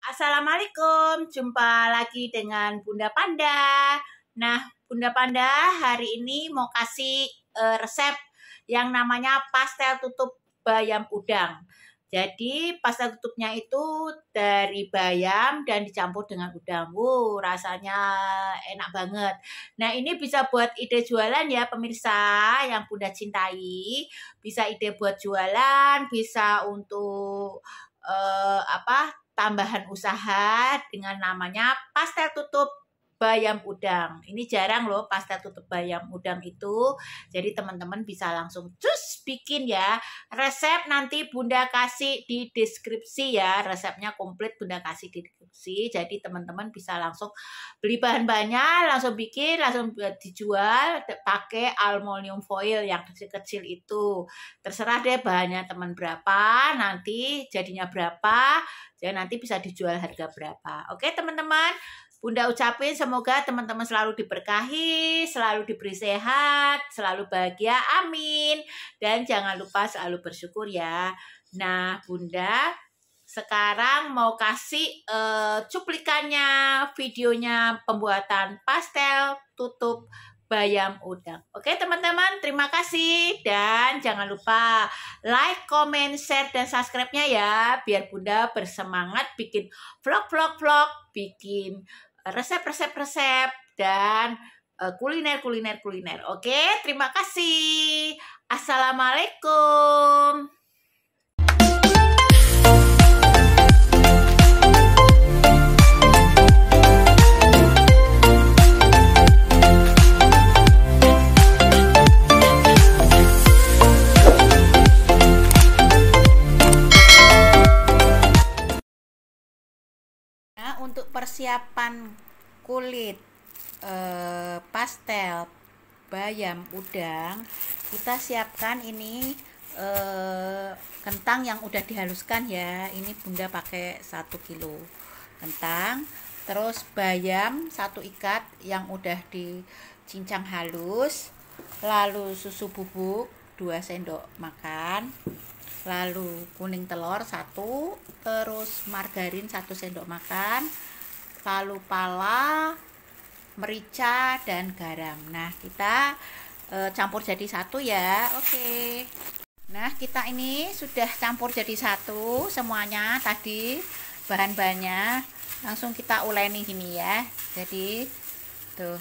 Assalamualaikum, jumpa lagi dengan Bunda Panda. Nah, Bunda Panda hari ini mau kasih resep yang namanya pastel tutup bayam udang. Jadi pastel tutupnya itu dari bayam dan dicampur dengan udang. Rasanya enak banget. Nah, ini bisa buat ide jualan ya pemirsa yang Bunda cintai. Bisa ide buat jualan, bisa untuk tambahan usaha dengan namanya pastel tutup bayam udang. Ini jarang loh pastel tutup bayam udang itu. Jadi teman-teman bisa langsung cus bikin ya. Resep nanti Bunda kasih di deskripsi ya. Resepnya komplit Bunda kasih di deskripsi. Jadi teman-teman bisa langsung beli bahan-bahannya, langsung bikin, langsung dijual pakai aluminium foil yang kecil-kecil itu. Terserah deh bahannya teman berapa, nanti jadinya berapa. Jadi nanti bisa dijual harga berapa. Oke teman-teman, Bunda ucapin semoga teman-teman selalu diberkahi, selalu diberi sehat, selalu bahagia, amin. Dan jangan lupa selalu bersyukur ya. Nah Bunda sekarang mau kasih cuplikannya, videonya pembuatan pastel tutup bayam udang. Oke teman-teman, terima kasih dan jangan lupa like, comment, share, dan subscribe-nya ya biar Bunda bersemangat bikin vlog, bikin resep-resep dan kuliner. Oke, terima kasih. Assalamualaikum. Untuk persiapan kulit pastel bayam udang, kita siapkan ini kentang yang udah dihaluskan ya. Ini Bunda pakai 1 kilo kentang, terus bayam 1 ikat yang udah dicincang halus, lalu susu bubuk 2 sendok makan, lalu kuning telur 1, terus margarin 1 sendok makan, lalu pala, merica, dan garam. Nah kita campur jadi satu ya. Oke. Nah kita ini sudah campur jadi satu semuanya tadi bahan-bahannya, langsung kita uleni gini ya. Jadi tuh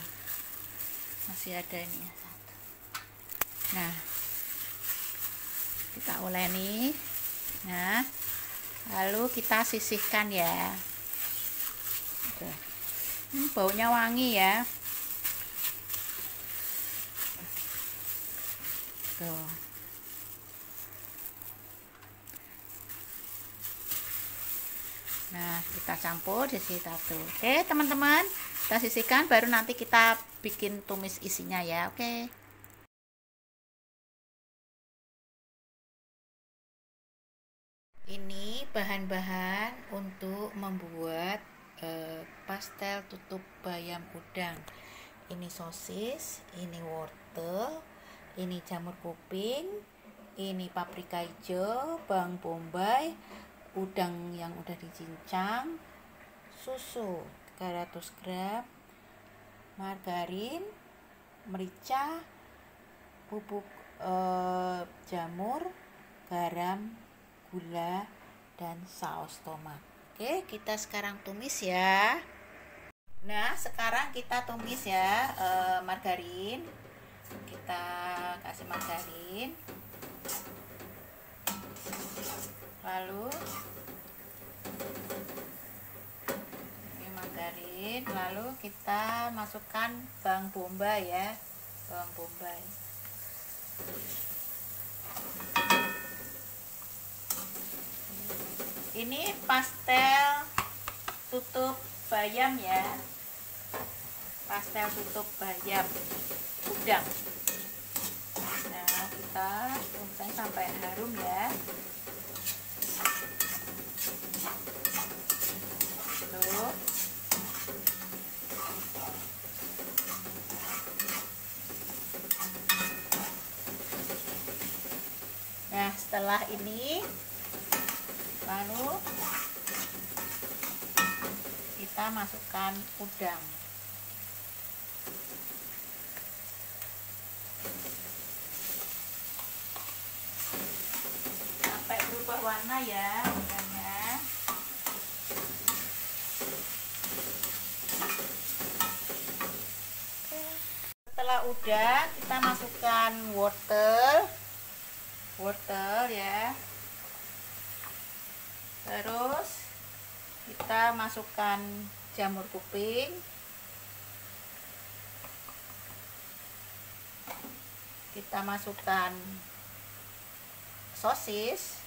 masih ada ini ya. Nah kita uleni. Nah lalu kita sisihkan ya. Baunya wangi ya. Tuh. Nah kita campur di situ. Oke teman-teman, kita sisihkan baru nanti kita bikin tumis isinya ya. Oke. Ini bahan-bahan untuk membuat pastel tutup bayam udang. Ini sosis, ini wortel, ini jamur kuping, ini paprika hijau, bawang bombay, udang yang udah dicincang, susu 300 gram, margarin, merica, bubuk jamur, garam, gula, dan saus tomat. Oke, kita sekarang tumis ya. Nah sekarang kita tumis ya margarin. Kita kasih margarin, lalu ini margarin, lalu kita masukkan bawang bombay ya, bawang bombay. Ini pastel tutup bayam ya, pastel tutup bayam udang. Nah kita tumisnya sampai harum ya. Tuh. Nah setelah ini lalu kita masukkan udang. Sampai berubah warna ya udangnya. Setelah udah, kita masukkan wortel ya. Terus kita masukkan jamur kuping. Kita masukkan sosis.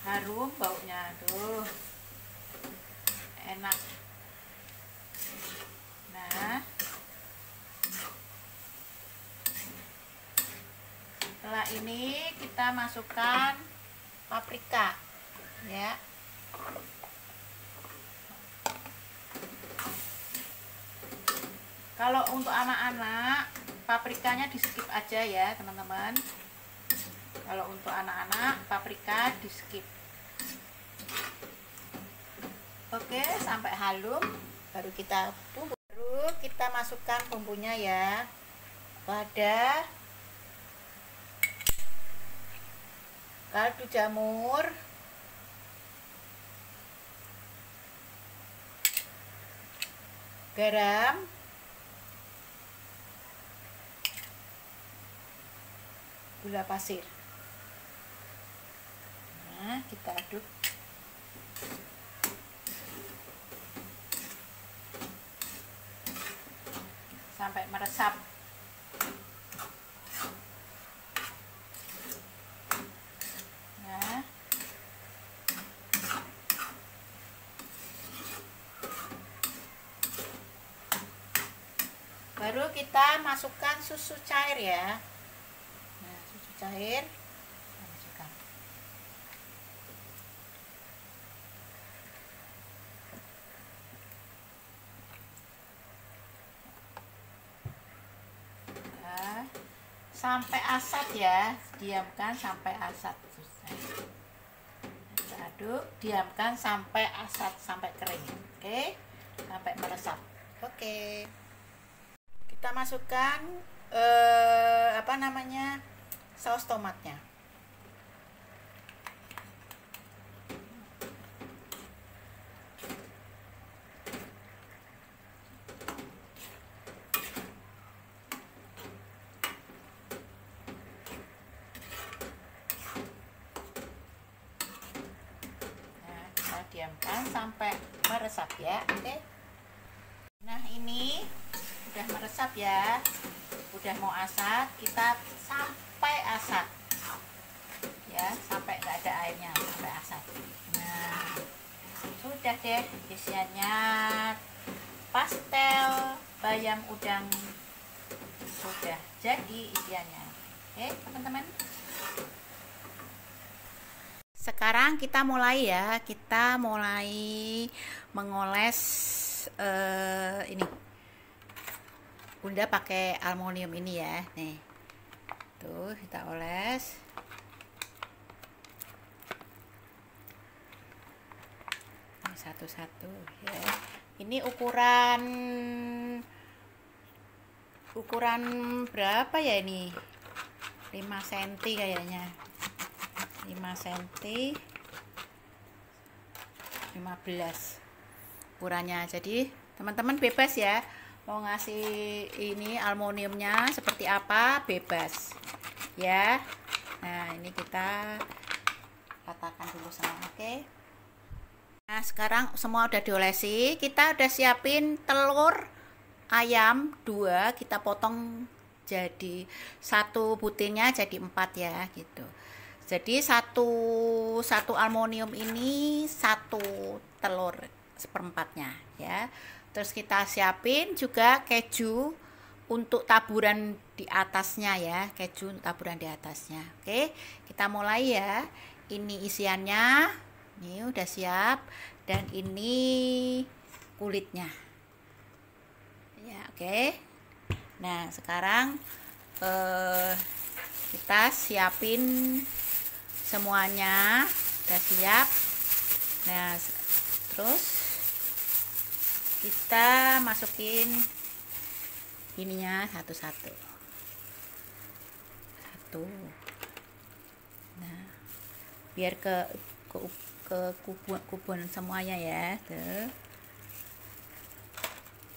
Harum baunya, tuh enak. Nah, setelah ini kita masukkan paprika ya. Kalau untuk anak-anak, paprikanya di skip aja ya teman-teman. Kalau untuk anak-anak, paprika di skip. Oke, sampai halum baru kita tumbuk. Baru kita masukkan bumbunya ya. Pada kaldu jamur, garam, gula pasir. Nah, kita aduk. Sampai meresap. Nah, baru kita masukkan susu cair ya. Nah, susu cair kita masukkan. Nah, sampai asat ya, diamkan sampai asat. Kita aduk, diamkan sampai asat, sampai kering. Oke, sampai meresap. Oke, kita masukkan saus tomatnya. Nah, kita diamkan sampai meresap ya. Oke. Nah, ini udah meresap ya, udah mau asat, kita sampai asat ya, sampai nggak ada airnya, sampai asat. Nah, sudah deh isiannya, pastel bayam udang sudah jadi isiannya. Oke teman-teman, sekarang kita mulai ya, kita mulai mengoles ini bunda pakai aluminium ini ya. Nih tuh kita oles. Satu-satu ya. Ini ukuran berapa ya ini? 5 cm kayaknya. 5 cm 15 ukurannya. Jadi teman-teman bebas ya, mau ngasih ini aluminiumnya seperti apa, bebas ya. Nah, ini kita ratakan dulu sama. Oke. Nah, sekarang semua udah diolesi, kita udah siapin telur ayam 2, kita potong jadi 1 butirnya jadi 4 ya gitu. Jadi satu aluminium ini 1 telur seperempatnya ya. Terus kita siapin juga keju untuk taburan di atasnya ya, keju untuk taburan di atasnya. Oke, kita mulai ya. Ini isiannya, ini udah siap, dan ini kulitnya. Ya, oke. Nah, sekarang kita siapin semuanya. Udah siap. Nah, terus kita masukin ininya satu-satu. Satu. Nah, biar ke kubun semuanya ya. Tuh.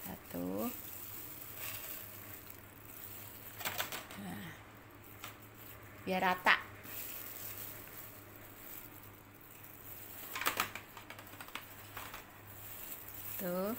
Satu. Nah, biar rata. Tuh.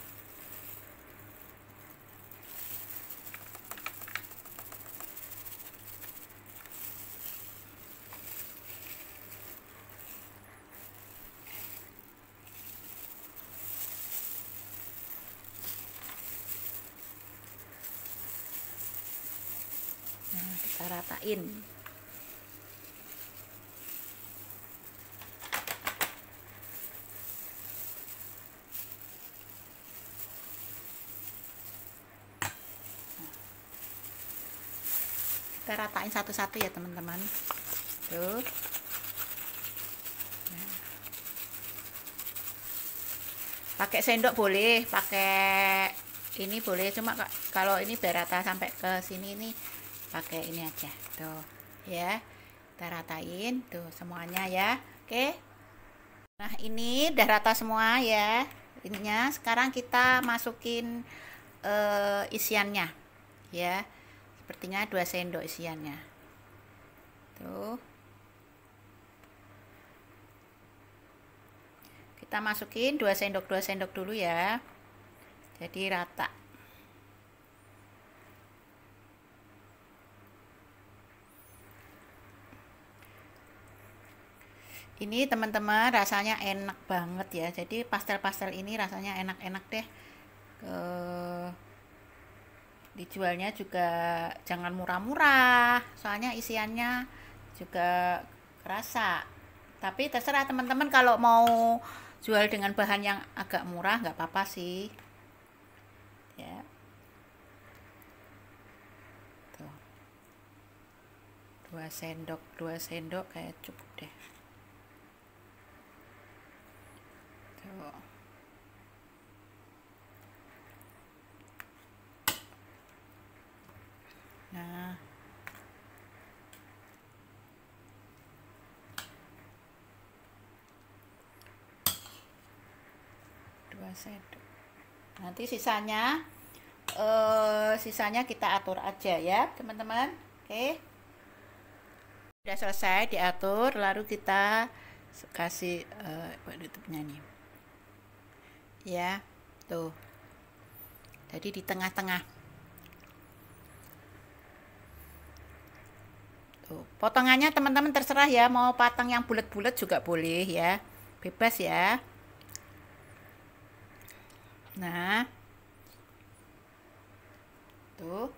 Nah, kita ratain. Kita ratain satu-satu ya teman-teman. Tuh. Nah. Pakai sendok boleh, pakai ini boleh, cuma kalau ini biar rata sampai ke sini nih pakai ini aja. Tuh ya, kita ratain tuh semuanya ya. Oke, nah ini udah rata semua ya ininya. Sekarang kita masukin isiannya ya, sepertinya 2 sendok isiannya tuh. Kita masukin 2 sendok dulu ya, jadi rata. Ini teman-teman rasanya enak banget ya, jadi pastel-pastel ini rasanya enak-enak deh. Dijualnya juga jangan murah-murah, soalnya isiannya juga kerasa. Tapi terserah teman-teman, kalau mau jual dengan bahan yang agak murah nggak apa-apa sih ya. Tuh. 2 sendok kayak cukup deh. Tuh. Nah, sendok. Nanti sisanya kita atur aja ya teman-teman. Oke, udah selesai diatur, lalu kita kasih tutupnya nih ya. Tuh, jadi di tengah-tengah. Tuh, potongannya teman-teman terserah ya, mau patang yang bulat-bulat juga boleh ya, bebas ya. Nah, tuh.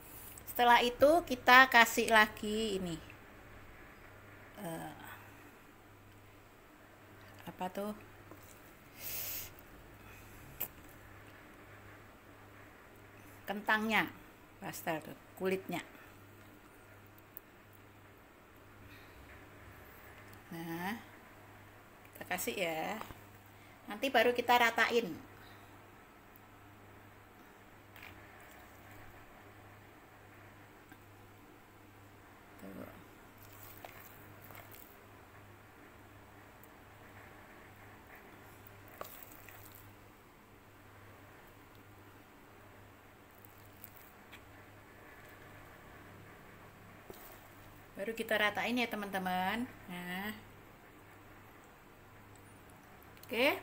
Setelah itu kita kasih lagi ini. Apa tuh? Kentangnya, pastel tuh, kulitnya. Nah, kita kasih ya. Nanti baru kita ratain. Baru kita ratain ya teman-teman. Nah, oke,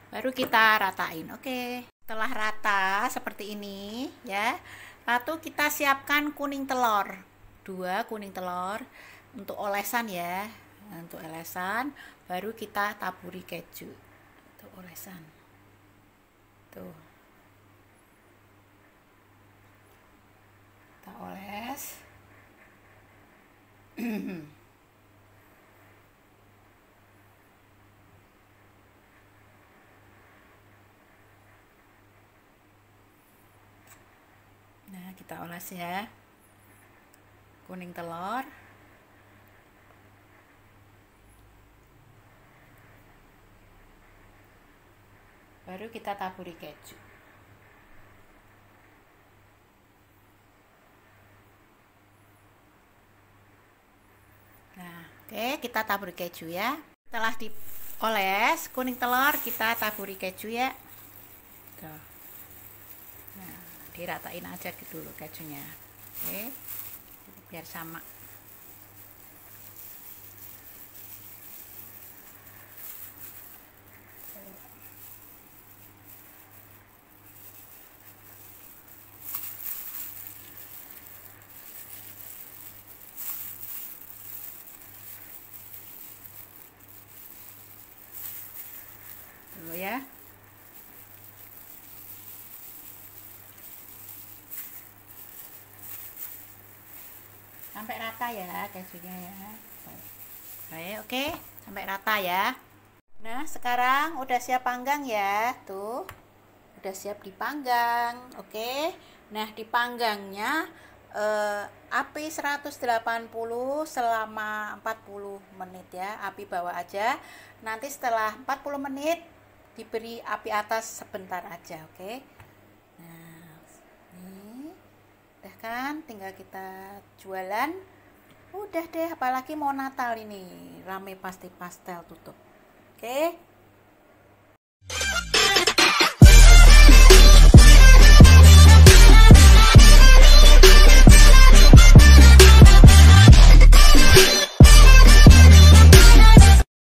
baru kita ratain. Oke, setelah rata seperti ini ya, lalu kita siapkan kuning telur, 2 kuning telur untuk olesan ya. Untuk olesan baru kita taburi keju untuk olesan. Tuh, kita oles. Nah, kita oles ya. Kuning telur. Baru kita taburi keju. Nah, oke, kita taburi keju ya. Setelah dioles kuning telur, kita taburi keju ya. Tuh. Nah, diratain aja dulu kejunya. Oke. Biar sama. Dulu ya. Sampai rata ya kejunya ya. Baik, oke, sampai rata ya. Nah, sekarang udah siap panggang ya. Tuh. Udah siap dipanggang. Oke. Nah, dipanggangnya api 180 selama 40 menit ya. Api bawah aja. Nanti setelah 40 menit diberi api atas sebentar aja, oke. Nah, ini udah kan, tinggal kita jualan. Udah deh, apalagi mau Natal ini. Rame pasti pastel tutup. Oke.